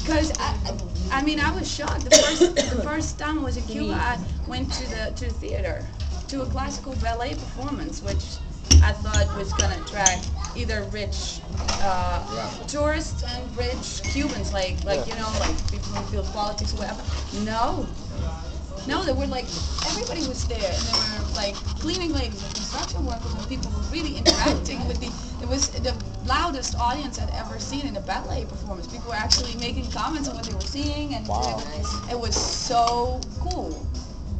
Because I mean, I was shocked. The first time I was in Cuba, I went to the theater, to a classical ballet performance, which I thought was gonna attract either rich tourists and rich Cubans, like you know, like people who feel politics or whatever. No, they were like, everybody was there, and they were like cleaning ladies and construction workers, and people were really interacting with it was the loudest audience I'd ever seen in a ballet performance. People were actually making comments on what they were seeing, and it was so cool.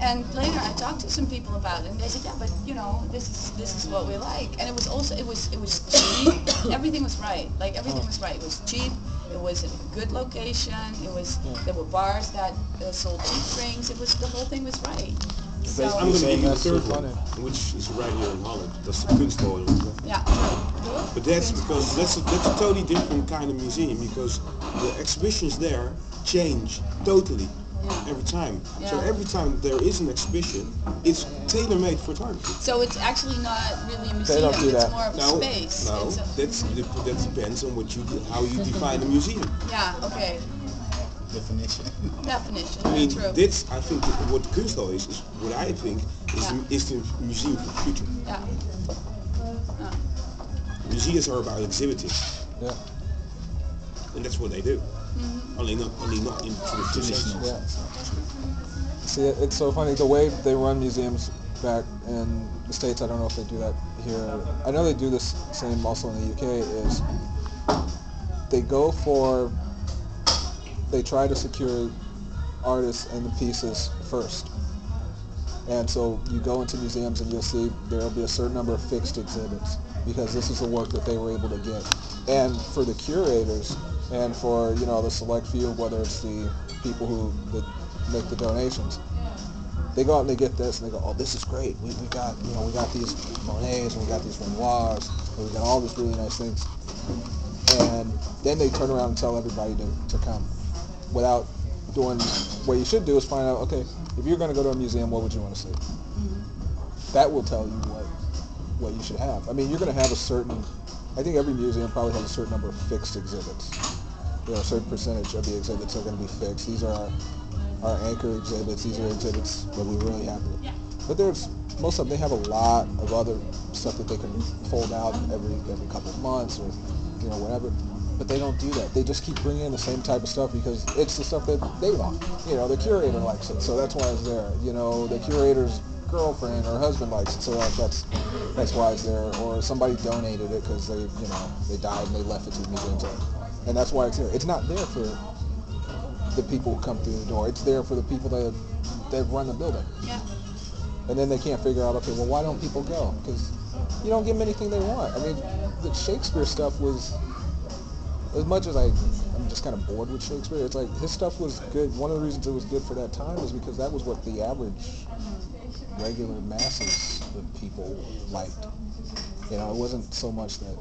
And later I talked to some people about it, and they said, yeah, but you know, this is what we like. And it was also, it was cheap. Everything was right. Like everything was right. It was cheap. It was in a good location. There were bars that sold cheap drinks. The whole thing was right. So, I'm going to give you the third one, which is right here in Holland. That's the Kunsthal. Yeah. But that's because that's a totally different kind of museum, because the exhibitions there change totally. Every time. Yeah. So every time there is an exhibition, it's tailor-made photography. So it's actually not really a museum, it's more of a space. No, that depends on how you define a museum. Yeah, okay. Definition. I mean, true. That's, I think, what Kunsthal is what I think is the museum for the future. Yeah. Museums are about exhibiting. Yeah. And that's what they do. Mm-hmm. Only not in traditional. Yeah. See, it's so funny the way they run museums back in the States. I don't know if they do that here. I know they do this same also in the UK. Is they try to secure artists and the pieces first. And so you go into museums and you'll see there'll be a certain number of fixed exhibits because this is the work that they were able to get. And for the curators and for, you know, the select few, whether it's the people who make the donations, they go out and they get this and they go, oh, this is great. We got these Monets and we got these Renoirs and we got all these really nice things. And then they turn around and tell everybody to come without doing, what you should do is find out, okay, if you're going to go to a museum, what would you want to see? Mm-hmm. That will tell you what you should have. I mean, you're going to have I think every museum probably has a certain number of fixed exhibits. You know, a certain percentage of the exhibits are going to be fixed. These are our anchor exhibits. These are exhibits that we really have. But most of them, they have a lot of other stuff that they can fold out every couple of months or, you know, whatever. But they don't do that. They just keep bringing in the same type of stuff because it's the stuff that they want. You know, the curator likes it, so that's why it's there. You know, the curator's girlfriend or husband likes it, so that's why it's there. Or somebody donated it because they died and they left it to the museum, and that's why it's there. It's not there for the people who come through the door. It's there for the people that run the building. Yeah. And then they can't figure out, okay, well, why don't people go? Because you don't give them anything they want. I mean, the Shakespeare stuff was, as much as I'm just kind of bored with Shakespeare, it's like his stuff was good. One of the reasons it was good for that time is because that was what the average regular masses of people liked. You know, it wasn't so much that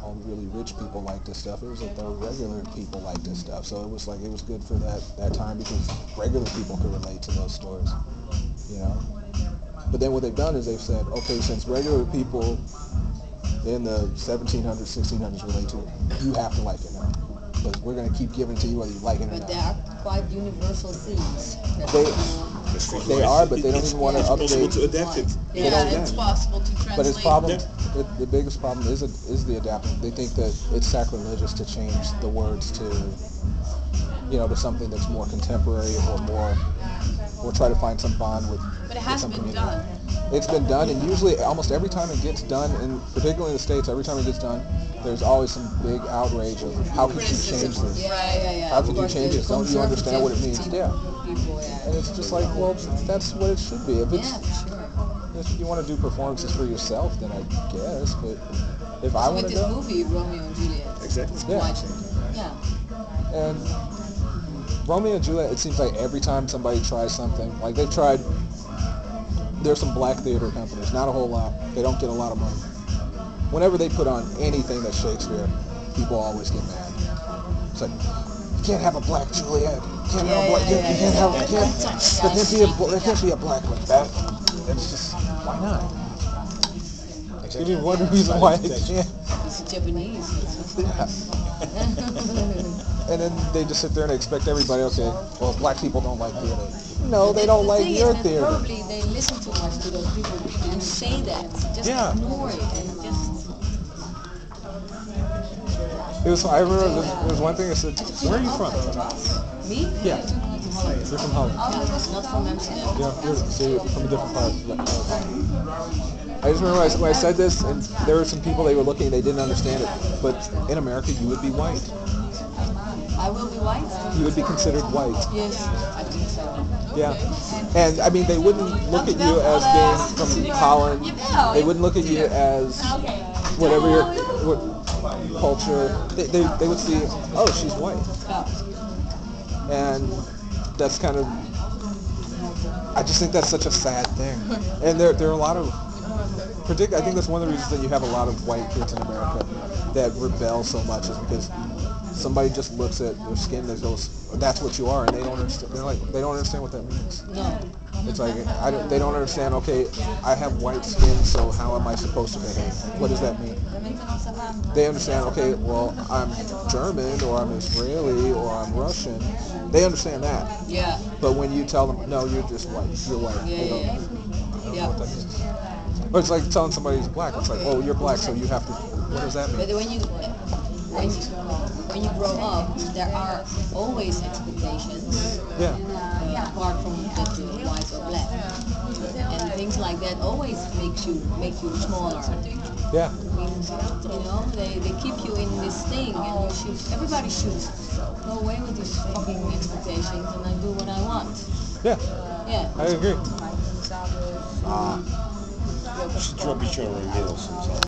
all the really rich people liked this stuff. It was that the regular people liked this stuff. So it was like it was good for that time because regular people could relate to those stories. You know. But then what they've done is they've said, okay, since regular people in the 1700s, 1600s relate to it, you have to like it now. Because we're going to keep giving it to you whether you like it or not. But they are quite universal themes. They are, but they don't even want to update. It's possible to adapt it. Yeah, it's possible to translate. But its problem, the biggest problem is the adapting. They think that it's sacrilegious to change the words to, you know, to something that's more contemporary or try to find some bond with. But it has been done. It's been done, and usually, almost every time it gets done, and particularly in the States, every time it gets done, there's always some big outrage of how could you change this? Yeah. How could you change this? Don't you understand what it means? Yeah. And it's just like, well, that's what it should be. If you want to do performances for yourself, then I guess. But if I want to go, with this movie, Romeo and Juliet. Exactly. Yeah. And Romeo and Juliet, it seems like every time somebody tries something, like they've tried. There's some black theater companies, not a whole lot. They don't get a lot of money. Whenever they put on anything that's Shakespeare, people always get mad. It's like, you can't have a black Juliet. You can't have a black. There can't be a black Macbeth. It's just, why not? Give me one reason why they can't. It's Japanese. and then they just sit there and expect everybody, okay, well, black people don't like theater. No, they don't like your theater. Probably they listen too much to those people who say that. Just ignore it and just... I remember there was one thing I said, where are you from? Me? Yeah. You're from Holland. Not from Amsterdam. Yeah, you're from a different part. I just remember when I said this, and there were some people, they were looking, they didn't understand it. But in America, you would be white. I will be white? You would be considered white. Yes, I think so. Yeah. And, I mean, they wouldn't look at you as being from Holland. They wouldn't look at you as whatever your culture. They would see, oh, she's white. And that's kind of, I just think that's such a sad thing. And there are a lot of, I think that's one of the reasons that you have a lot of white kids in America that rebel so much is because somebody just looks at their skin and goes, that's what you are, and they don't understand. They don't understand what that means. No. It's like they don't understand. Okay, I have white skin, so how am I supposed to behave? What does that mean? They understand. Okay, well, I'm German, or I'm Israeli, or I'm Russian. They understand that. Yeah. But when you tell them, no, you're just white. You're white. Yeah. I don't know what that means. But it's like telling somebody who's black. It's like, oh, you're black, so you have to. What does that mean? But when you grow up, there are always expectations. Yeah. Apart from that you're white or black, and things like that always make you smaller. Yeah. You know, they keep you in this thing, and everybody should go away with these fucking expectations, and I do what I want. Yeah. Yeah. I agree. You should drop each other in the middle sometimes.